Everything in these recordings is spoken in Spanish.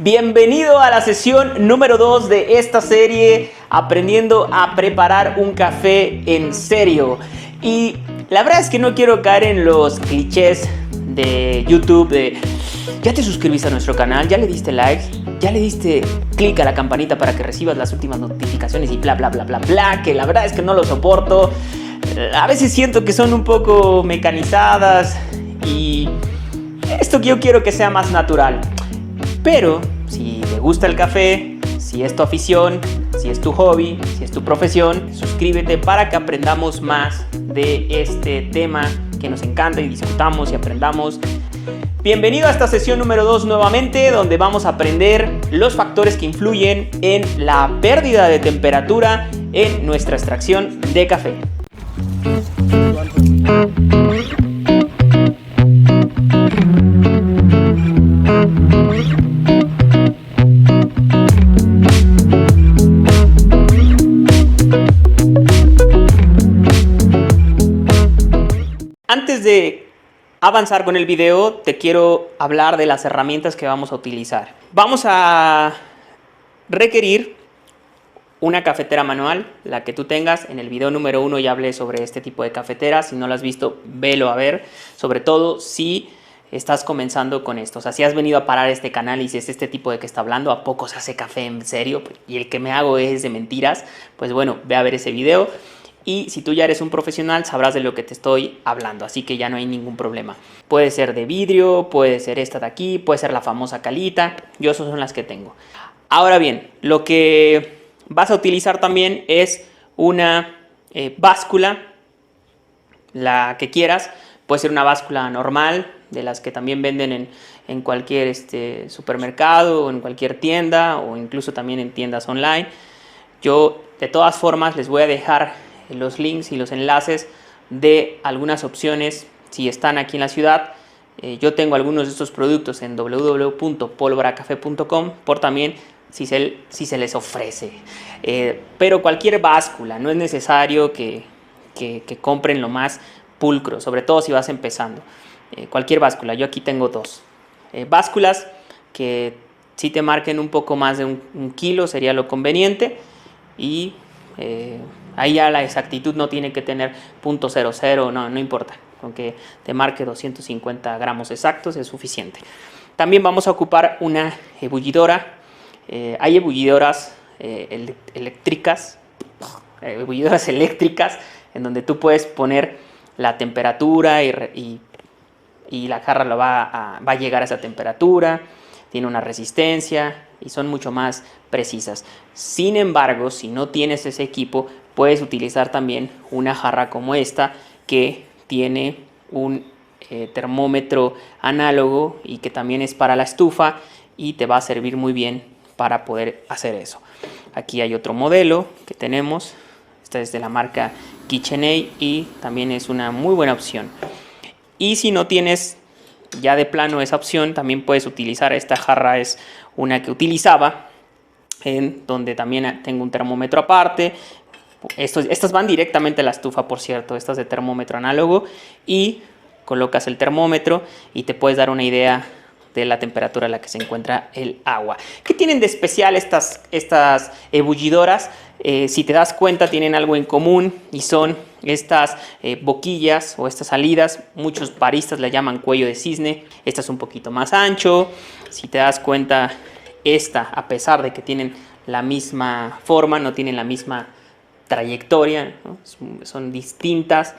Bienvenido a la sesión número 2 de esta serie, aprendiendo a preparar un café en serio. Y la verdad es que no quiero caer en los clichés de YouTube de ¿ya te suscribiste a nuestro canal? ¿Ya le diste likes? ¿Ya le diste clic a la campanita para que recibas las últimas notificaciones y bla bla bla bla bla? Que la verdad es que no lo soporto. A veces siento que son un poco mecanizadas y esto que yo quiero que sea más natural. Pero si te gusta el café, si es tu afición, si es tu hobby, si es tu profesión, suscríbete para que aprendamos más de este tema que nos encanta y discutamos y aprendamos. Bienvenido a esta sesión número 2 nuevamente, donde vamos a aprender los factores que influyen en la pérdida de temperatura en nuestra extracción de café. Antes de avanzar con el video, te quiero hablar de las herramientas que vamos a utilizar. Vamos a requerir una cafetera manual, la que tú tengas. En el video número 1 ya hablé sobre este tipo de cafetera. Si no lo has visto, velo a ver. Sobre todo si estás comenzando con esto. O sea, si has venido a parar este canal y si es este tipo de que está hablando, ¿a poco se hace café en serio? Y el que me hago es de mentiras. Pues bueno, ve a ver ese video. Y si tú ya eres un profesional, sabrás de lo que te estoy hablando, así que ya no hay ningún problema. Puede ser de vidrio, puede ser esta de aquí, puede ser la famosa calita. Yo esas son las que tengo. Ahora bien, lo que vas a utilizar también es una báscula, la que quieras. Puede ser una báscula normal, de las que también venden en cualquier supermercado, o en cualquier tienda, o incluso también en tiendas online. Yo, de todas formas, les voy a dejar los links y los enlaces de algunas opciones si están aquí en la ciudad. Yo tengo algunos de estos productos en www.polvoracafé.com por también si se les ofrece. Pero cualquier báscula, no es necesario que compren lo más pulcro, sobre todo si vas empezando. Cualquier báscula, yo aquí tengo dos. Básculas que si te marquen un poco más de un kilo sería lo conveniente y ahí ya la exactitud no tiene que tener .00, no importa, aunque te marque 250 gramos exactos es suficiente. También vamos a ocupar una ebullidora. Hay ebullidoras eléctricas en donde tú puedes poner la temperatura y la jarra va a llegar a esa temperatura. Tiene una resistencia y son mucho más precisas. Sin embargo, si no tienes ese equipo, puedes utilizar también una jarra como esta que tiene un termómetro análogo y que también es para la estufa y te va a servir muy bien para poder hacer eso. Aquí hay otro modelo que tenemos. Esta es de la marca KitchenAid y también es una muy buena opción. Y si no tienes ya de plano esa opción, también puedes utilizar esta jarra. Es una que utilizaba en donde también tengo un termómetro aparte. Estas van directamente a la estufa, por cierto, estas de termómetro análogo, y colocas el termómetro y te puedes dar una idea de la temperatura a la que se encuentra el agua. ¿Qué tienen de especial estas ebullidoras? Si te das cuenta, tienen algo en común y son estas boquillas o estas salidas. Muchos baristas le llaman cuello de cisne. Esta es un poquito más ancho. Si te das cuenta, esta, a pesar de que tienen la misma forma, no tienen la misma trayectoria, ¿no? Son distintas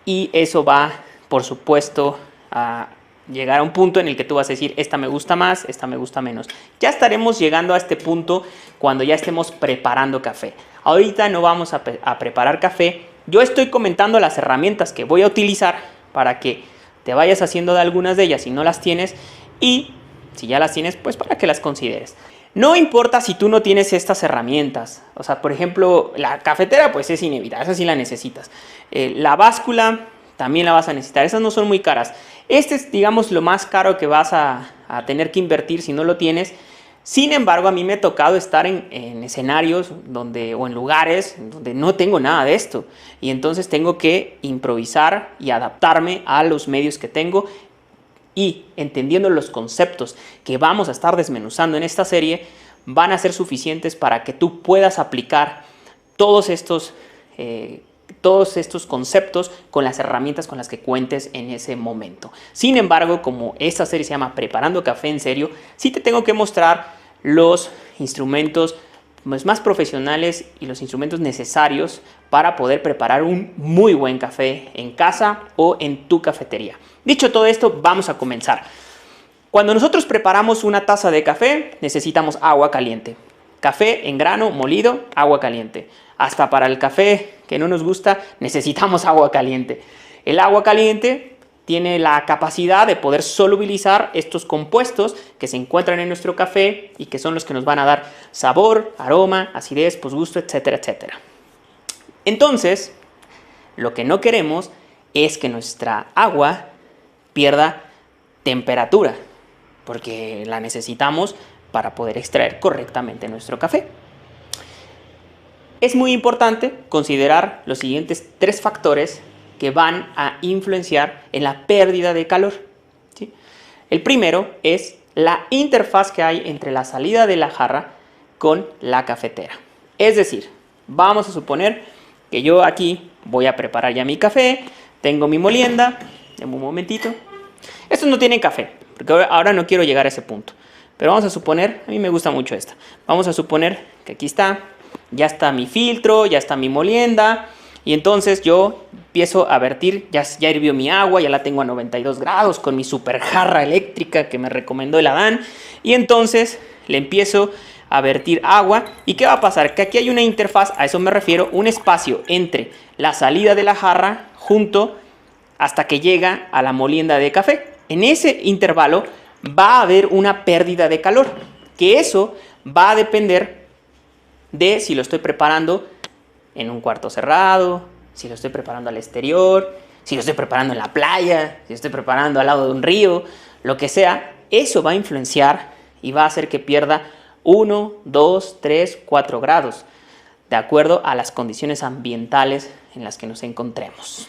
y eso va, por supuesto, a llegar a un punto en el que tú vas a decir, esta me gusta más, esta me gusta menos. Ya estaremos llegando a este punto cuando ya estemos preparando café. Ahorita no vamos a preparar café. Yo estoy comentando las herramientas que voy a utilizar para que te vayas haciendo de algunas de ellas si no las tienes, y si ya las tienes, pues para que las consideres. No importa si tú no tienes estas herramientas. O sea, por ejemplo, la cafetera pues es inevitable, esa sí la necesitas. La báscula también la vas a necesitar, esas no son muy caras. Este es, digamos, lo más caro que vas a tener que invertir si no lo tienes. Sin embargo, a mí me ha tocado estar en escenarios o en lugares donde no tengo nada de esto. Y entonces tengo que improvisar y adaptarme a los medios que tengo. y entendiendo los conceptos que vamos a estar desmenuzando en esta serie, van a ser suficientes para que tú puedas aplicar todos estos conceptos con las herramientas con las que cuentes en ese momento. Sin embargo, como esta serie se llama Preparando Café en Serio, sí te tengo que mostrar los instrumentos más profesionales y los instrumentos necesarios para poder preparar un muy buen café en casa o en tu cafetería. Dicho todo esto, vamos a comenzar. Cuando nosotros preparamos una taza de café, necesitamos agua caliente. Café en grano, molido, agua caliente. Hasta para el café que no nos gusta, necesitamos agua caliente. El agua caliente tiene la capacidad de poder solubilizar estos compuestos que se encuentran en nuestro café y que son los que nos van a dar sabor, aroma, acidez, posgusto, etcétera, etcétera. Entonces, lo que no queremos es que nuestra agua pierda temperatura, porque la necesitamos para poder extraer correctamente nuestro café. Es muy importante considerar los siguientes 3 factores que van a influenciar en la pérdida de calor, ¿sí? El primero es la interfaz que hay entre la salida de la jarra con la cafetera. Es decir, vamos a suponer que yo aquí voy a preparar ya mi café, tengo mi molienda, en un momentito. Estos no tienen café, porque ahora no quiero llegar a ese punto. Pero vamos a suponer, a mí me gusta mucho esta. Vamos a suponer que aquí está, ya está mi filtro, ya está mi molienda. Y entonces yo empiezo a vertir, ya hirvió mi agua, ya la tengo a 92 grados con mi super jarra eléctrica que me recomendó el Adán. Y entonces le empiezo a vertir agua. ¿Y qué va a pasar? Que aquí hay una interfaz, a eso me refiero, un espacio entre la salida de la jarra junto hasta que llega a la molienda de café. En ese intervalo va a haber una pérdida de calor, que eso va a depender de si lo estoy preparando en un cuarto cerrado, si lo estoy preparando al exterior, si lo estoy preparando en la playa, si lo estoy preparando al lado de un río, lo que sea. Eso va a influenciar y va a hacer que pierda 1, 2, 3, 4 grados, de acuerdo a las condiciones ambientales en las que nos encontremos.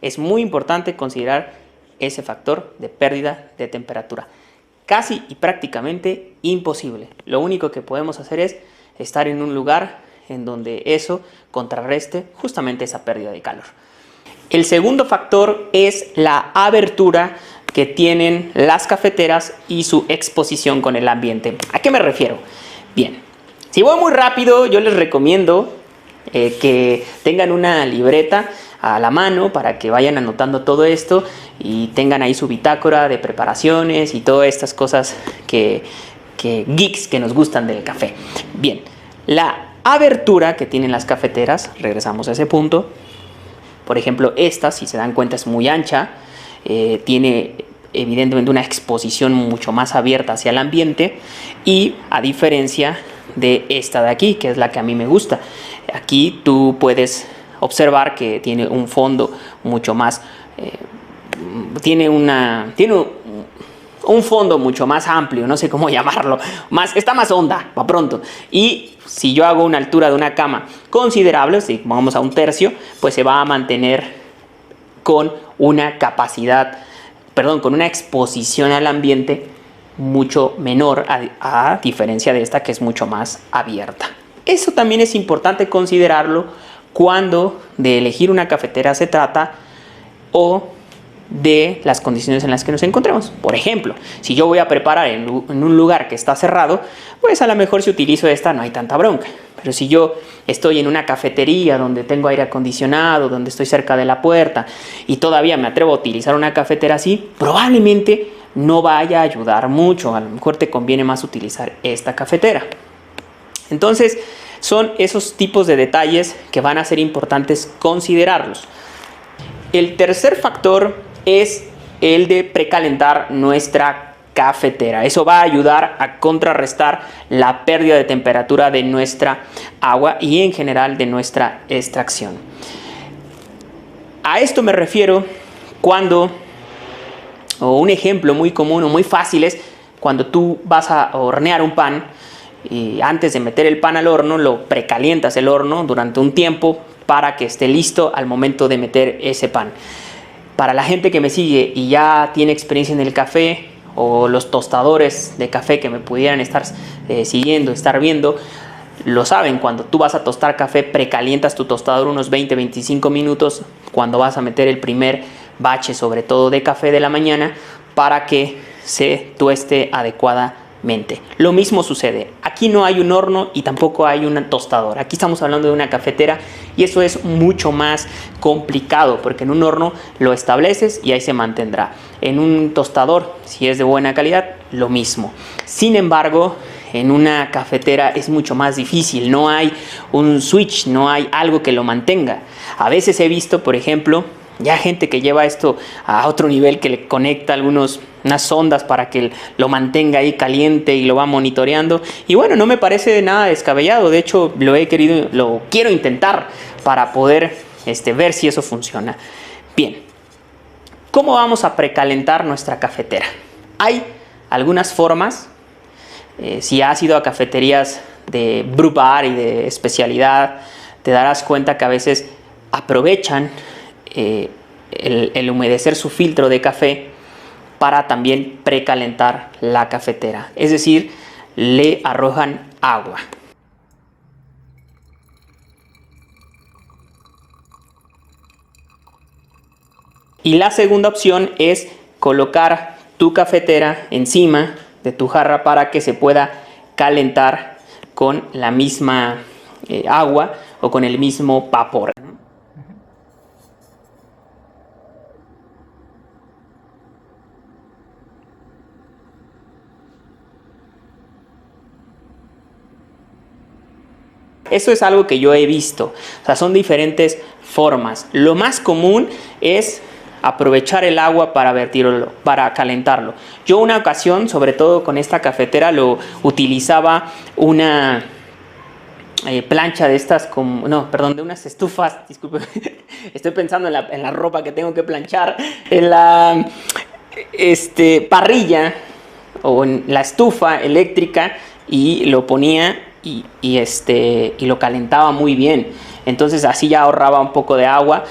Es muy importante considerar ese factor de pérdida de temperatura. Casi y prácticamente imposible. Lo único que podemos hacer es estar en un lugar en donde eso contrarreste justamente esa pérdida de calor. El segundo factor es la abertura que tienen las cafeteras y su exposición con el ambiente. ¿A qué me refiero? Bien, si voy muy rápido, yo les recomiendo que tengan una libreta a la mano para que vayan anotando todo esto y tengan ahí su bitácora de preparaciones y todas estas cosas que geeks que nos gustan del café. Bien, la abertura que tienen las cafeteras, regresamos a ese punto. Por ejemplo, esta, si se dan cuenta, es muy ancha, tiene evidentemente una exposición mucho más abierta hacia el ambiente, y a diferencia de esta de aquí, que es la que a mí me gusta, aquí tú puedes observar que tiene un fondo mucho más, tiene un fondo mucho más amplio, no sé cómo llamarlo, está más honda, para pronto. Y si yo hago una altura de una cama considerable, si vamos a 1/3, pues se va a mantener con una con una exposición al ambiente mucho menor, a diferencia de esta que es mucho más abierta. Eso también es importante considerarlo cuando de elegir una cafetera se trata, o de las condiciones en las que nos encontremos. Por ejemplo, si yo voy a preparar en un lugar que está cerrado, pues a lo mejor si utilizo esta no hay tanta bronca. Pero si yo estoy en una cafetería donde tengo aire acondicionado, donde estoy cerca de la puerta y todavía me atrevo a utilizar una cafetera así, probablemente no vaya a ayudar mucho. A lo mejor te conviene más utilizar esta cafetera. Entonces, son esos tipos de detalles que van a ser importantes considerarlos. El tercer factor es el de precalentar nuestra cafetera. Eso va a ayudar a contrarrestar la pérdida de temperatura de nuestra agua y en general de nuestra extracción. A esto me refiero o un ejemplo muy común o muy fácil es cuando tú vas a hornear un pan y antes de meter el pan al horno lo precalientas el horno durante un tiempo para que esté listo al momento de meter ese pan. Para la gente que me sigue y ya tiene experiencia en el café, o los tostadores de café que me pudieran estar siguiendo, estar viendo, lo saben. Cuando tú vas a tostar café, precalientas tu tostador unos 20-25 minutos cuando vas a meter el primer bache, sobre todo de café de la mañana, para que se tueste adecuadamente. Lo mismo sucede. Aquí no hay un horno y tampoco hay un tostador. Aquí estamos hablando de una cafetera y eso es mucho más complicado, porque en un horno lo estableces y ahí se mantendrá. En un tostador, si es de buena calidad, lo mismo. Sin embargo, en una cafetera es mucho más difícil. No hay un switch, no hay algo que lo mantenga. A veces he visto, por ejemplo, ya gente que lleva esto a otro nivel, que le conecta unas sondas para que lo mantenga ahí caliente y lo va monitoreando. Y bueno, no me parece nada descabellado. De hecho, lo quiero intentar para poder ver si eso funciona. Bien, ¿cómo vamos a precalentar nuestra cafetera? Hay algunas formas. Si has ido a cafeterías de brew bar y de especialidad, te darás cuenta que a veces aprovechan el humedecer su filtro de café para también precalentar la cafetera. Es decir, le arrojan agua. Y la segunda opción es colocar tu cafetera encima de tu jarra para que se pueda calentar con la misma agua o con el mismo vapor. Eso es algo que yo he visto. O sea, son diferentes formas. Lo más común es aprovechar el agua para vertirlo, para calentarlo. Yo una ocasión, sobre todo con esta cafetera, lo utilizaba una plancha de estas, de unas estufas, disculpe, estoy pensando en la ropa que tengo que planchar, en la parrilla o en la estufa eléctrica, y lo ponía y lo calentaba muy bien. Entonces así ya ahorraba un poco de agua,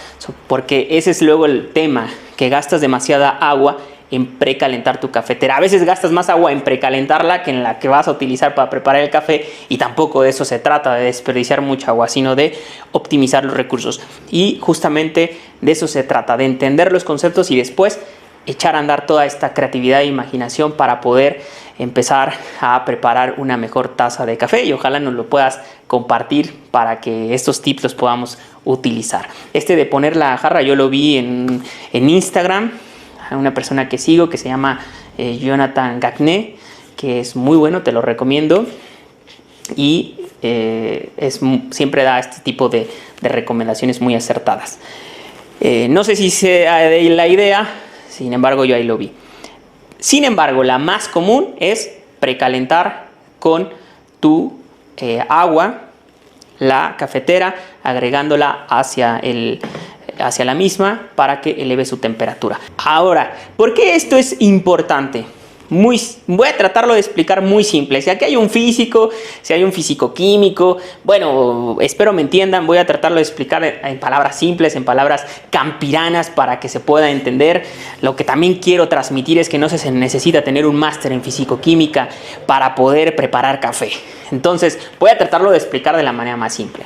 porque ese es luego el tema, que gastas demasiada agua en precalentar tu cafetera. A veces gastas más agua en precalentarla que en la que vas a utilizar para preparar el café, y tampoco de eso se trata, de desperdiciar mucha agua, sino de optimizar los recursos. Y justamente de eso se trata, de entender los conceptos y después echar a andar toda esta creatividad e imaginación para poder empezar a preparar una mejor taza de café, y ojalá nos lo puedas compartir para que estos tips los podamos utilizar. De poner la jarra yo lo vi en Instagram, a una persona que sigo que se llama Jonathan Gagné, que es muy bueno, te lo recomiendo, y siempre da este tipo de recomendaciones muy acertadas. No sé si sea de la idea, sin embargo yo ahí lo vi. Sin embargo, la más común es precalentar con tu agua la cafetera, agregándola hacia la misma para que eleve su temperatura. Ahora, ¿por qué esto es importante? Voy a tratarlo de explicar muy simple. Si aquí hay un físico, si hay un físico-químico, bueno, espero me entiendan. Voy a tratarlo de explicar en palabras simples, en palabras campiranas, para que se pueda entender. Lo que también quiero transmitir es que no se necesita tener un máster en físico-química para poder preparar café. Entonces, voy a tratarlo de explicar de la manera más simple.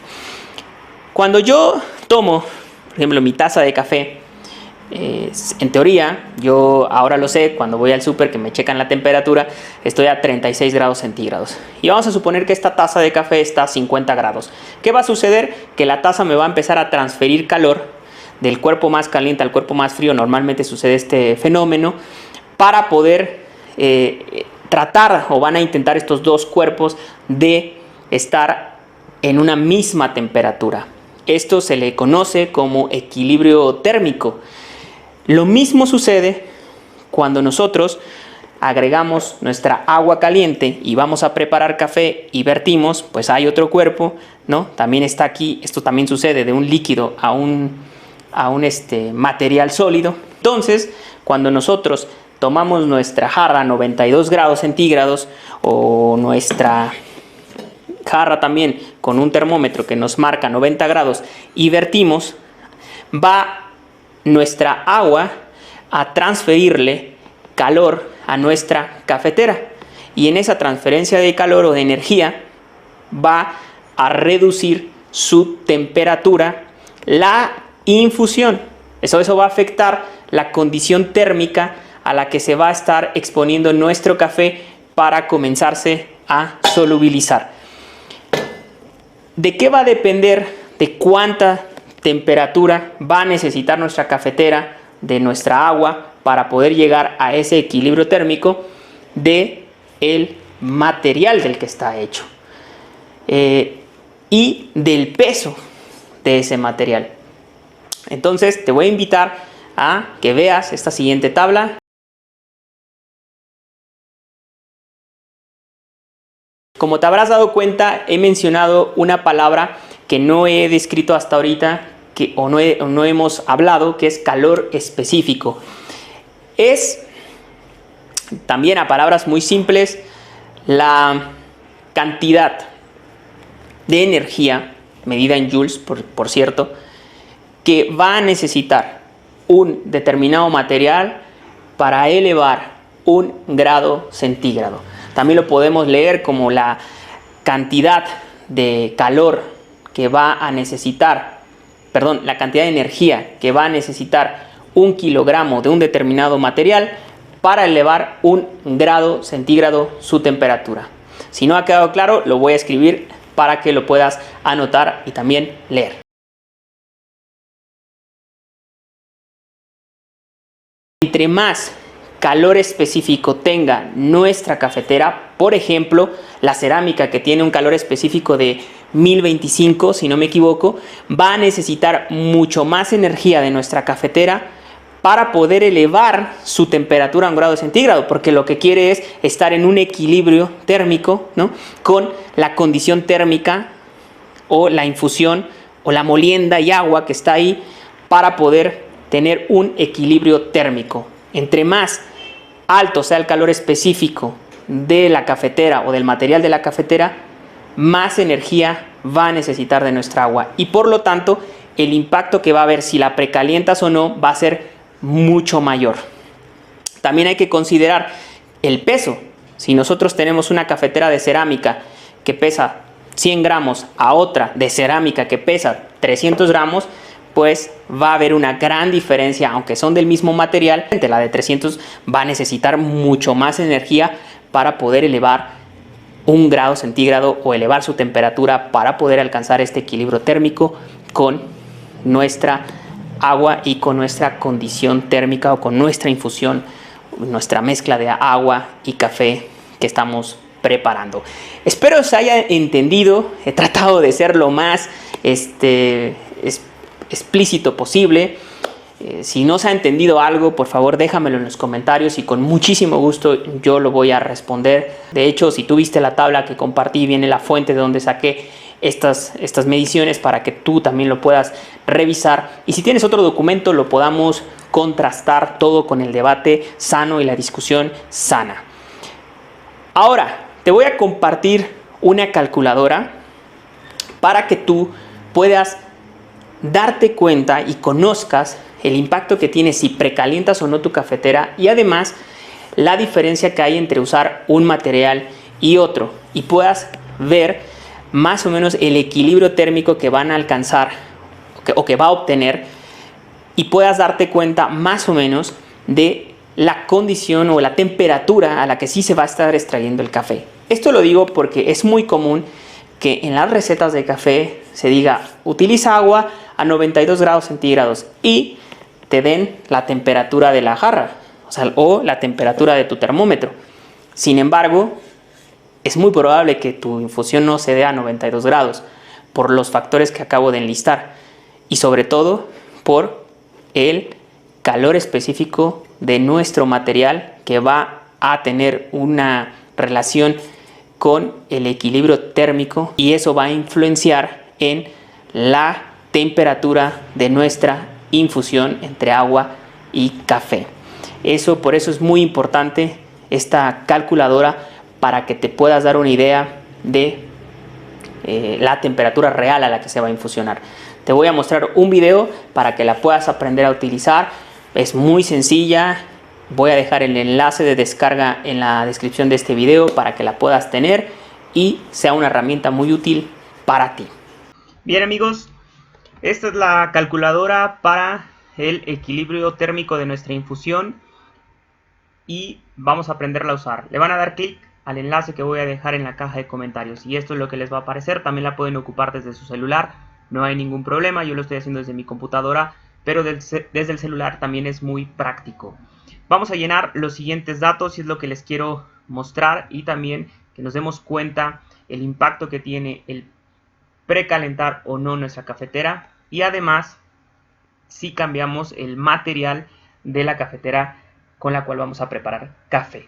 Cuando yo tomo, por ejemplo, mi taza de café, en teoría, yo ahora lo sé, cuando voy al súper que me checan la temperatura, estoy a 36 grados centígrados. Y vamos a suponer que esta taza de café está a 50 grados. ¿Qué va a suceder? Que la taza me va a empezar a transferir calor del cuerpo más caliente al cuerpo más frío. Normalmente sucede este fenómeno para poder tratar, o van a intentar estos dos cuerpos de estar en una misma temperatura. Esto se le conoce como equilibrio térmico. Lo mismo sucede cuando nosotros agregamos nuestra agua caliente y vamos a preparar café y vertimos, pues hay otro cuerpo, ¿no? También está aquí, esto también sucede de un líquido a un material sólido. Entonces, cuando nosotros tomamos nuestra jarra a 92 grados centígrados, o nuestra jarra también con un termómetro que nos marca 90 grados, y vertimos, va nuestra agua a transferirle calor a nuestra cafetera. Y en esa transferencia de calor o de energía va a reducir su temperatura, la infusión. Eso va a afectar la condición térmica a la que se va a estar exponiendo nuestro café para comenzarse a solubilizar. ¿De qué va a depender de cuánta temperatura va a necesitar nuestra cafetera, de nuestra agua, para poder llegar a ese equilibrio térmico? De el material del que está hecho y del peso de ese material. Entonces te voy a invitar a que veas esta siguiente tabla. Como te habrás dado cuenta, he mencionado una palabra que no he descrito hasta ahorita, o no hemos hablado, que es calor específico. Es, también a palabras muy simples, la cantidad de energía, medida en joules, por cierto, que va a necesitar un determinado material para elevar 1 grado centígrado. También lo podemos leer como la cantidad de calor que va a necesitar, la cantidad de energía que va a necesitar 1 kilogramo de un determinado material para elevar 1 grado centígrado su temperatura. Si no ha quedado claro, lo voy a escribir para que lo puedas anotar y también leer. Entre más calor específico tenga nuestra cafetera, por ejemplo, la cerámica, que tiene un calor específico de 1025, si no me equivoco, va a necesitar mucho más energía de nuestra cafetera para poder elevar su temperatura a 1 grado centígrado, porque lo que quiere es estar en un equilibrio térmico, ¿no?, con la condición térmica o la infusión o la molienda y agua que está ahí, para poder tener un equilibrio térmico. Entre más alto sea el calor específico de la cafetera o del material de la cafetera, más energía va a necesitar de nuestra agua, y por lo tanto el impacto que va a haber si la precalientas o no va a ser mucho mayor. También hay que considerar el peso. Si nosotros tenemos una cafetera de cerámica que pesa 100 gramos a otra de cerámica que pesa 300 gramos, pues va a haber una gran diferencia, aunque son del mismo material. La de 300 va a necesitar mucho más energía para poder elevar 1 grado centígrado o elevar su temperatura para poder alcanzar este equilibrio térmico con nuestra agua y con nuestra condición térmica, o con nuestra infusión, nuestra mezcla de agua y café que estamos preparando. Espero se haya entendido. He tratado de ser lo más explícito posible. Si no se ha entendido algo, por favor déjamelo en los comentarios y con muchísimo gusto yo lo voy a responder. De hecho, si tú viste la tabla que compartí, viene la fuente de donde saqué estas mediciones para que tú también lo puedas revisar, y si tienes otro documento lo podamos contrastar todo con el debate sano y la discusión sana. Ahora te voy a compartir una calculadora para que tú puedas darte cuenta y conozcas el impacto que tiene si precalientas o no tu cafetera, y además la diferencia que hay entre usar un material y otro, y puedas ver más o menos el equilibrio térmico que van a alcanzar o que va a obtener, y puedas darte cuenta más o menos de la condición o la temperatura a la que sí se va a estar extrayendo el café. Esto lo digo porque es muy común que en las recetas de café se diga utiliza agua a 92 grados centígrados y te den la temperatura de la jarra, o la temperatura de tu termómetro. Sin embargo, es muy probable que tu infusión no se dé a 92 grados por los factores que acabo de enlistar, y sobre todo por el calor específico de nuestro material, que va a tener una relación con el equilibrio térmico, y eso va a influenciar en la temperatura de nuestra infusión entre agua y café. Por eso es muy importante esta calculadora, para que te puedas dar una idea de la temperatura real a la que se va a infusionar. Te voy a mostrar un video para que la puedas aprender a utilizar. Es muy sencilla. Voy a dejar el enlace de descarga en la descripción de este video para que la puedas tener y sea una herramienta muy útil para ti. Bien amigos, esta es la calculadora para el equilibrio térmico de nuestra infusión y vamos a aprenderla a usar. Le van a dar clic al enlace que voy a dejar en la caja de comentarios y esto es lo que les va a aparecer. También la pueden ocupar desde su celular, no hay ningún problema. Yo lo estoy haciendo desde mi computadora, pero desde el celular también es muy práctico. Vamos a llenar los siguientes datos y es lo que les quiero mostrar, y también que nos demos cuenta el impacto que tiene el precalentar o no nuestra cafetera, y además si cambiamos el material de la cafetera con la cual vamos a preparar café.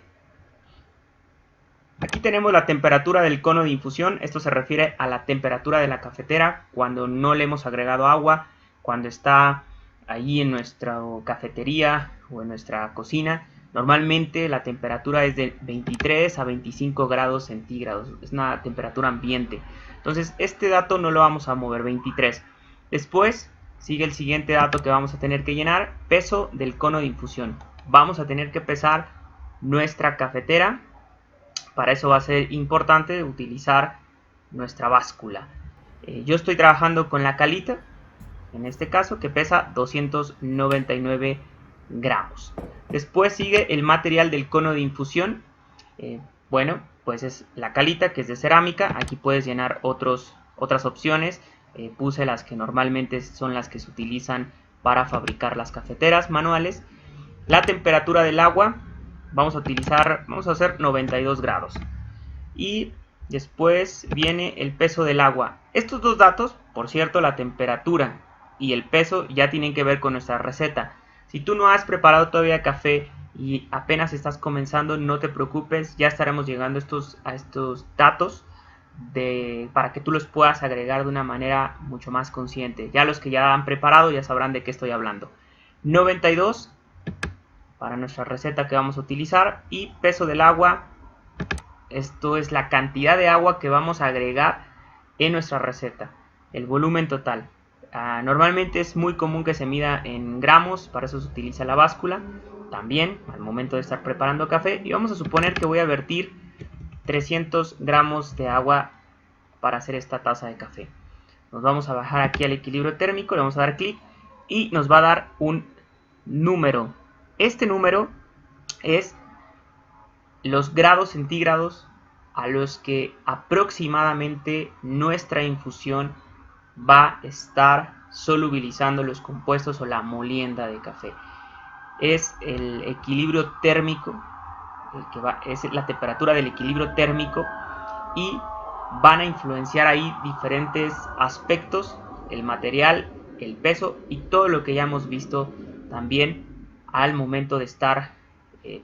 Aquí tenemos la temperatura del cono de infusión. Esto se refiere a la temperatura de la cafetera cuando no le hemos agregado agua, cuando está ahí en nuestra cafetería o en nuestra cocina. Normalmente la temperatura es de 23 a 25 grados centígrados, es una temperatura ambiente. Entonces este dato no lo vamos a mover, 23. Después sigue el siguiente dato que vamos a tener que llenar, peso del cono de infusión. Vamos a tener que pesar nuestra cafetera. Para eso va a ser importante utilizar nuestra báscula. Yo estoy trabajando con la calita, en este caso, que pesa 299 gramos. Después sigue el material del cono de infusión. Bueno, pues es la calita, que es de cerámica. Aquí puedes llenar otras opciones. Puse las que normalmente son las que se utilizan para fabricar las cafeteras manuales. La temperatura del agua, vamos a hacer 92 grados. Y después viene el peso del agua. Estos dos datos, por cierto, la temperatura y el peso, ya tienen que ver con nuestra receta. Si tú no has preparado todavía café y apenas estás comenzando, no te preocupes, ya estaremos llegando a estos datos para que tú los puedas agregar de una manera mucho más consciente. Ya los que ya han preparado ya sabrán de qué estoy hablando. 92 para nuestra receta que vamos a utilizar, y peso del agua, esto es la cantidad de agua que vamos a agregar en nuestra receta, el volumen total. Normalmente es muy común que se mida en gramos, para eso se utiliza la báscula también al momento de estar preparando café, y vamos a suponer que voy a vertir 300 gramos de agua para hacer esta taza de café. Nos vamos a bajar aquí al equilibrio térmico, le vamos a dar clic y nos va a dar un número. Este número es los grados centígrados a los que aproximadamente nuestra infusión va a estar solubilizando los compuestos o la molienda de café. Es el equilibrio térmico, es la temperatura del equilibrio térmico, y van a influenciar ahí diferentes aspectos, el material, el peso y todo lo que ya hemos visto también al momento de estar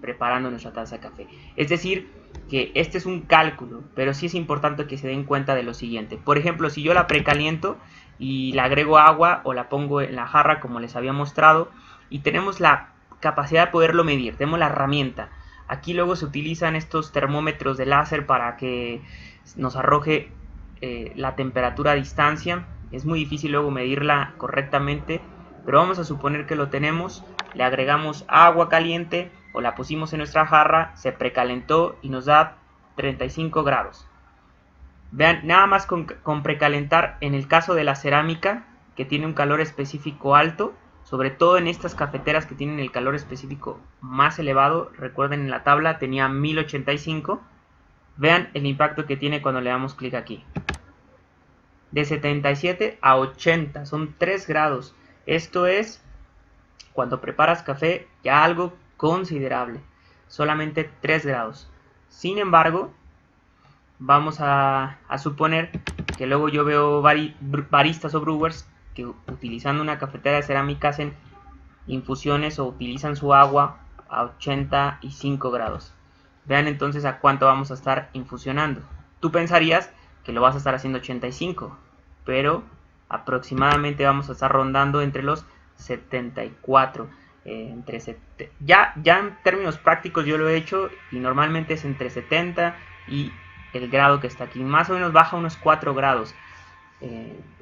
preparando nuestra taza de café. Es decir, que este es un cálculo, pero sí es importante que se den cuenta de lo siguiente. Por ejemplo, si yo la precaliento y le agrego agua o la pongo en la jarra como les había mostrado, y tenemos la capacidad de poderlo medir, tenemos la herramienta. Aquí luego se utilizan estos termómetros de láser para que nos arroje la temperatura a distancia. Es muy difícil luego medirla correctamente, pero vamos a suponer que lo tenemos. Le agregamos agua caliente o la pusimos en nuestra jarra, se precalentó y nos da 35 grados. Vean, nada más con precalentar, en el caso de la cerámica, que tiene un calor específico alto, sobre todo en estas cafeteras que tienen el calor específico más elevado, recuerden en la tabla tenía 1085, vean el impacto que tiene cuando le damos clic aquí. De 77 a 80, son 3 grados. Esto es, cuando preparas café, ya algo considerable, solamente 3 grados. Sin embargo, vamos a suponer que luego yo veo baristas o brewers que utilizando una cafetera de cerámica hacen infusiones o utilizan su agua a 85 grados. Vean entonces a cuánto vamos a estar infusionando. Tú pensarías que lo vas a estar haciendo 85, pero aproximadamente vamos a estar rondando entre los 74. Ya en términos prácticos yo lo he hecho y normalmente es entre 70 y el grado que está aquí. Más o menos baja unos 4 grados.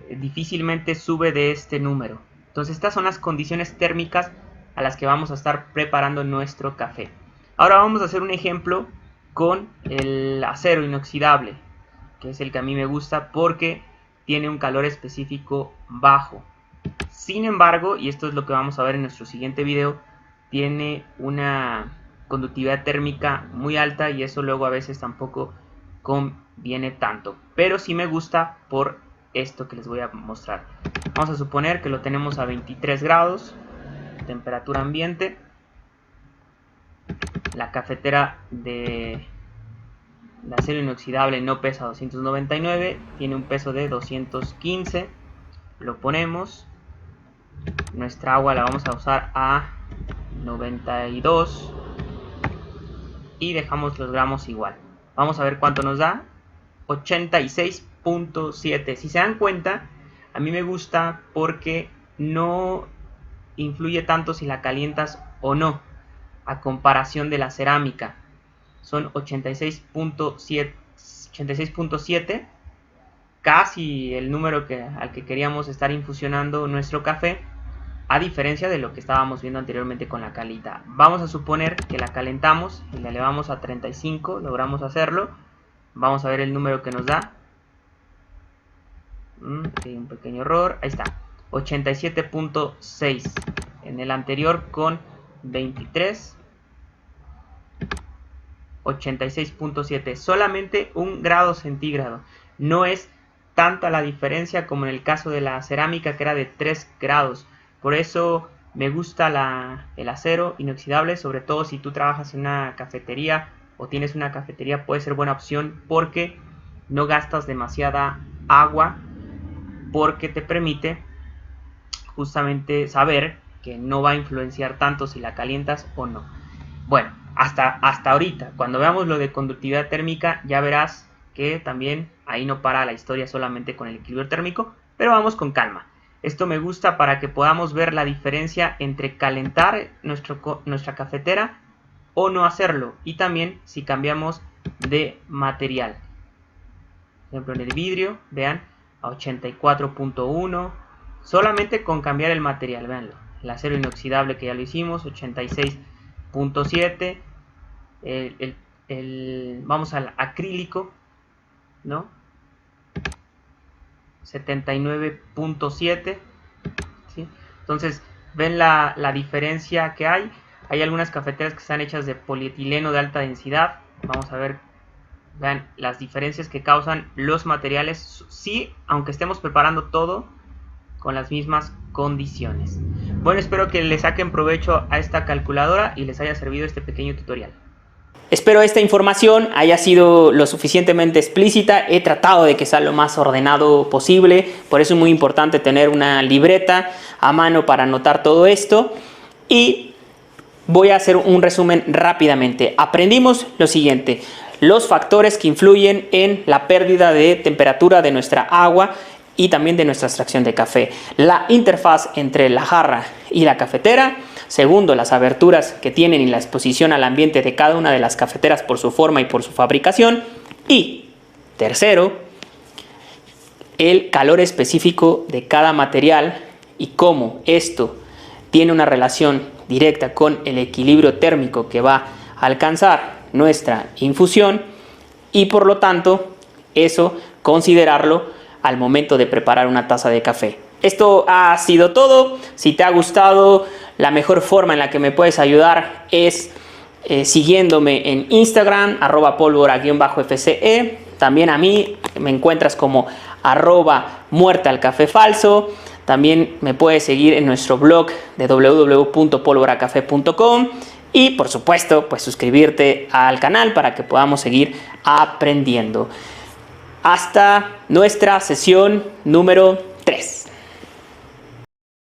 difícilmente sube de este número. Entonces estas son las condiciones térmicas a las que vamos a estar preparando nuestro café. Ahora vamos a hacer un ejemplo con el acero inoxidable, que es el que a mí me gusta porque tiene un calor específico bajo. Sin embargo, y esto es lo que vamos a ver en nuestro siguiente video, tiene una conductividad térmica muy alta y eso luego a veces tampoco conviene tanto. Pero sí me gusta por esto que les voy a mostrar. Vamos a suponer que lo tenemos a 23 grados, temperatura ambiente. La cafetera de acero inoxidable no pesa 299, tiene un peso de 215. Lo ponemos. Nuestra agua la vamos a usar a 92 y dejamos los gramos igual. Vamos a ver cuánto nos da. 86.7. Si se dan cuenta, a mí me gusta porque no influye tanto si la calientas o no, a comparación de la cerámica. Son 86.7, casi el número al que queríamos estar infusionando nuestro café, a diferencia de lo que estábamos viendo anteriormente con la calita. Vamos a suponer que la calentamos y la elevamos a 35, logramos hacerlo. Vamos a ver el número que nos da. Hay un pequeño error, ahí está, 87.6. En el anterior con 23, 86.7, solamente 1 grado centígrado. No es tanta la diferencia como en el caso de la cerámica, que era de 3 grados. Por eso me gusta el acero inoxidable, sobre todo si tú trabajas en una cafetería o tienes una cafetería, puede ser buena opción porque no gastas demasiada agua, porque te permite justamente saber que no va a influenciar tanto si la calientas o no. Bueno, hasta ahorita, cuando veamos lo de conductividad térmica, ya verás que también ahí no para la historia solamente con el equilibrio térmico, pero vamos con calma. Esto me gusta para que podamos ver la diferencia entre calentar nuestra cafetera o no hacerlo, y también si cambiamos de material. Por ejemplo, en el vidrio, vean, a 84.1, solamente con cambiar el material, veanlo. El acero inoxidable, que ya lo hicimos, 86.7. Vamos al acrílico, ¿no? 79.7, ¿sí? Entonces, ven la diferencia que hay. Hay algunas cafeteras que están hechas de polietileno de alta densidad. Vamos a ver, vean las diferencias que causan los materiales, sí, aunque estemos preparando todo con las mismas condiciones. Bueno, espero que le saquen provecho a esta calculadora y les haya servido este pequeño tutorial. Espero esta información haya sido lo suficientemente explícita. He tratado de que sea lo más ordenado posible, por eso es muy importante tener una libreta a mano para anotar todo esto. Y voy a hacer un resumen rápidamente. Aprendimos lo siguiente: los factores que influyen en la pérdida de temperatura de nuestra agua y también de nuestra extracción de café. La interfaz entre la jarra y la cafetera. Segundo, las aberturas que tienen y la exposición al ambiente de cada una de las cafeteras por su forma y por su fabricación. Y tercero, el calor específico de cada material y cómo esto tiene una relación directa con el equilibrio térmico que va a alcanzar nuestra infusión, y por lo tanto eso considerarlo al momento de preparar una taza de café. Esto ha sido todo. Si te ha gustado, la mejor forma en la que me puedes ayudar es siguiéndome en Instagram, @pólvora_fce. También a mí me encuentras como @muertealcafefalso. También me puedes seguir en nuestro blog de www.polvoracafé.com. Y por supuesto, pues suscribirte al canal para que podamos seguir aprendiendo. Hasta nuestra sesión número